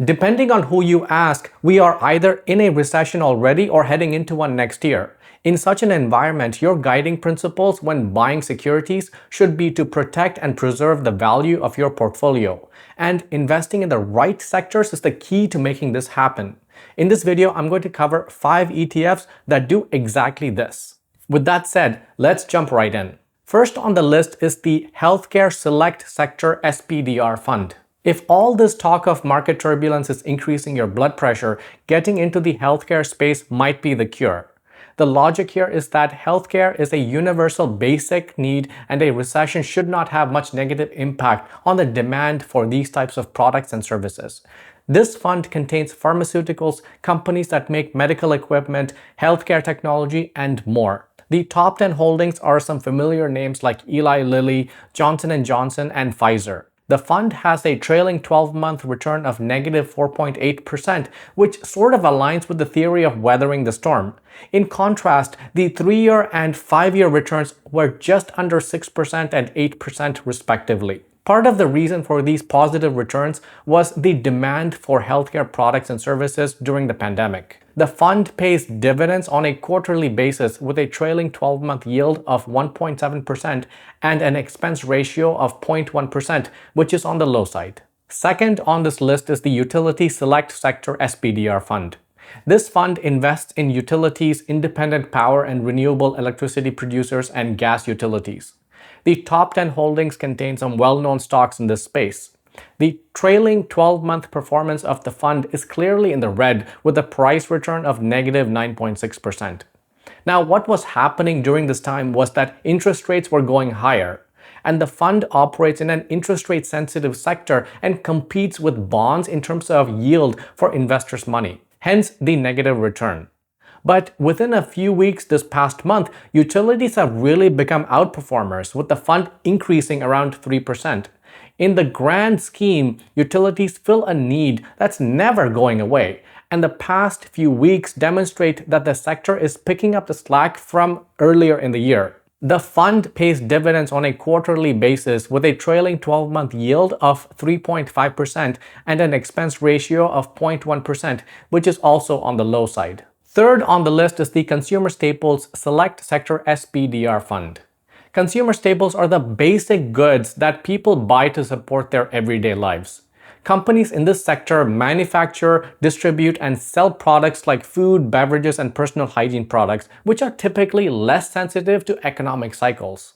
Depending on who you ask, we are either in a recession already or heading into one next year. In such an environment, your guiding principles when buying securities should be to protect and preserve the value of your portfolio. And investing in the right sectors is the key to making this happen. In this video, I'm going to cover 5 ETFs that do exactly this. With that said, let's jump right in. First on the list is the Healthcare Select Sector SPDR Fund. If all this talk of market turbulence is increasing your blood pressure, getting into the healthcare space might be the cure. The logic here is that healthcare is a universal basic need and a recession should not have much negative impact on the demand for these types of products and services. This fund contains pharmaceuticals, companies that make medical equipment, healthcare technology, and more. The top 10 holdings are some familiar names like Eli Lilly, Johnson & Johnson, and Pfizer. The fund has a trailing 12-month return of negative 4.8%, which sort of aligns with the theory of weathering the storm. In contrast, the 3-year and 5-year returns were just under 6% and 8% respectively. Part of the reason for these positive returns was the demand for healthcare products and services during the pandemic. The fund pays dividends on a quarterly basis with a trailing 12-month yield of 1.7% and an expense ratio of 0.1%, which is on the low side. Second on this list is the Utility Select Sector SPDR Fund. This fund invests in utilities, independent power and renewable electricity producers, and gas utilities. The top 10 holdings contain some well-known stocks in this space. The trailing 12-month performance of the fund is clearly in the red with a price return of negative 9.6%. Now, what was happening during this time was that interest rates were going higher, and the fund operates in an interest rate sensitive sector and competes with bonds in terms of yield for investors' money, hence the negative return. But within a few weeks this past month, utilities have really become outperformers, with the fund increasing around 3%. In the grand scheme, utilities fill a need that's never going away, and the past few weeks demonstrate that the sector is picking up the slack from earlier in the year. The fund pays dividends on a quarterly basis with a trailing 12-month yield of 3.5% and an expense ratio of 0.1%, which is also on the low side. Third on the list is the Consumer Staples Select Sector SPDR Fund. Consumer staples are the basic goods that people buy to support their everyday lives. Companies in this sector manufacture, distribute, and sell products like food, beverages, and personal hygiene products, which are typically less sensitive to economic cycles.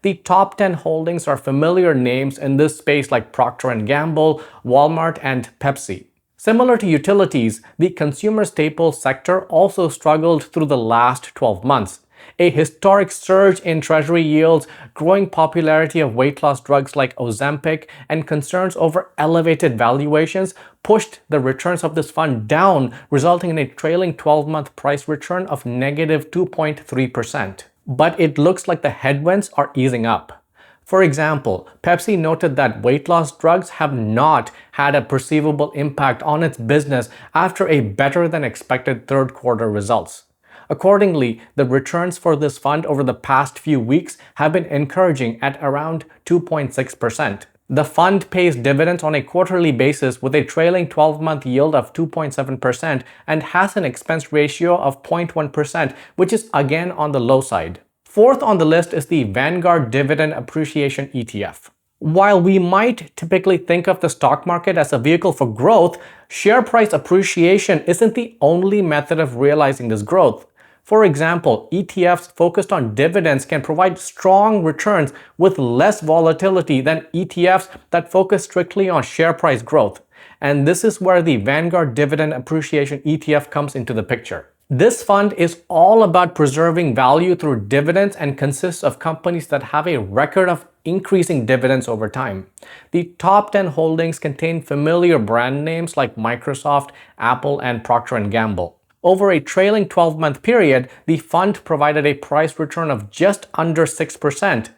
The top 10 holdings are familiar names in this space like Procter & Gamble, Walmart, and Pepsi. Similar to utilities, the consumer staples sector also struggled through the last 12 months. A historic surge in treasury yields, growing popularity of weight loss drugs like Ozempic, and concerns over elevated valuations pushed the returns of this fund down, resulting in a trailing 12-month price return of negative 2.3%. But it looks like the headwinds are easing up. For example, Pepsi noted that weight loss drugs have not had a perceivable impact on its business after a better than expected third quarter results. Accordingly, the returns for this fund over the past few weeks have been encouraging at around 2.6%. The fund pays dividends on a quarterly basis with a trailing 12-month yield of 2.7% and has an expense ratio of 0.1%, which is again on the low side. Fourth on the list is the Vanguard Dividend Appreciation ETF. While we might typically think of the stock market as a vehicle for growth, share price appreciation isn't the only method of realizing this growth. For example, ETFs focused on dividends can provide strong returns with less volatility than ETFs that focus strictly on share price growth. And this is where the Vanguard Dividend Appreciation ETF comes into the picture. This fund is all about preserving value through dividends and consists of companies that have a record of increasing dividends over time. The top 10 holdings contain familiar brand names like Microsoft, Apple, and Procter & Gamble. Over a trailing 12-month period, the fund provided a price return of just under 6%.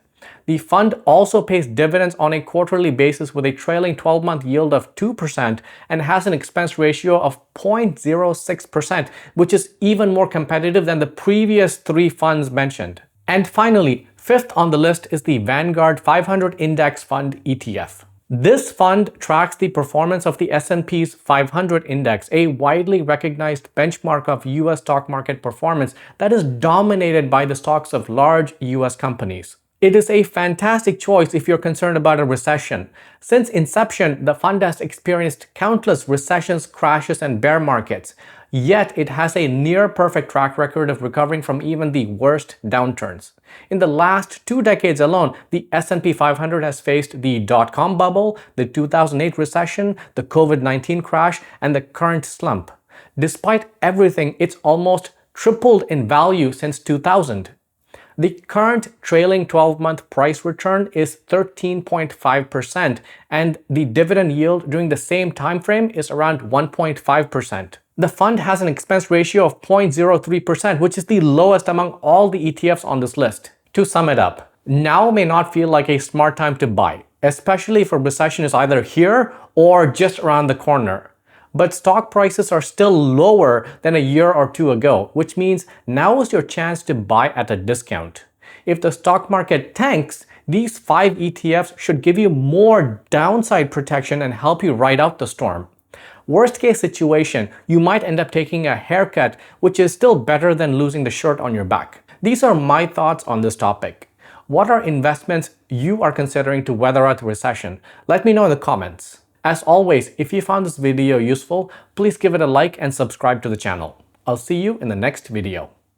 The fund also pays dividends on a quarterly basis with a trailing 12-month yield of 2% and has an expense ratio of 0.06%, which is even more competitive than the previous three funds mentioned. And finally, fifth on the list is the Vanguard 500 Index Fund ETF. This fund tracks the performance of the S&P's 500 index, a widely recognized benchmark of US stock market performance that is dominated by the stocks of large US companies. It is a fantastic choice if you're concerned about a recession. Since inception, the fund has experienced countless recessions, crashes, and bear markets. Yet, it has a near-perfect track record of recovering from even the worst downturns. In the last 2 decades alone, the S&P 500 has faced the dot-com bubble, the 2008 recession, the COVID-19 crash, and the current slump. Despite everything, it's almost tripled in value since 2000. The current trailing 12-month price return is 13.5%, and the dividend yield during the same time frame is around 1.5%. The fund has an expense ratio of 0.03%, which is the lowest among all the ETFs on this list. To sum it up, now may not feel like a smart time to buy, especially if a recession is either here or just around the corner. But stock prices are still lower than a year or two ago, which means now is your chance to buy at a discount. If the stock market tanks, these 5 ETFs should give you more downside protection and help you ride out the storm. Worst case situation, you might end up taking a haircut, which is still better than losing the shirt on your back. These are my thoughts on this topic. What are investments you are considering to weather out the recession? Let me know in the comments. As always, if you found this video useful, please give it a like and subscribe to the channel. I'll see you in the next video.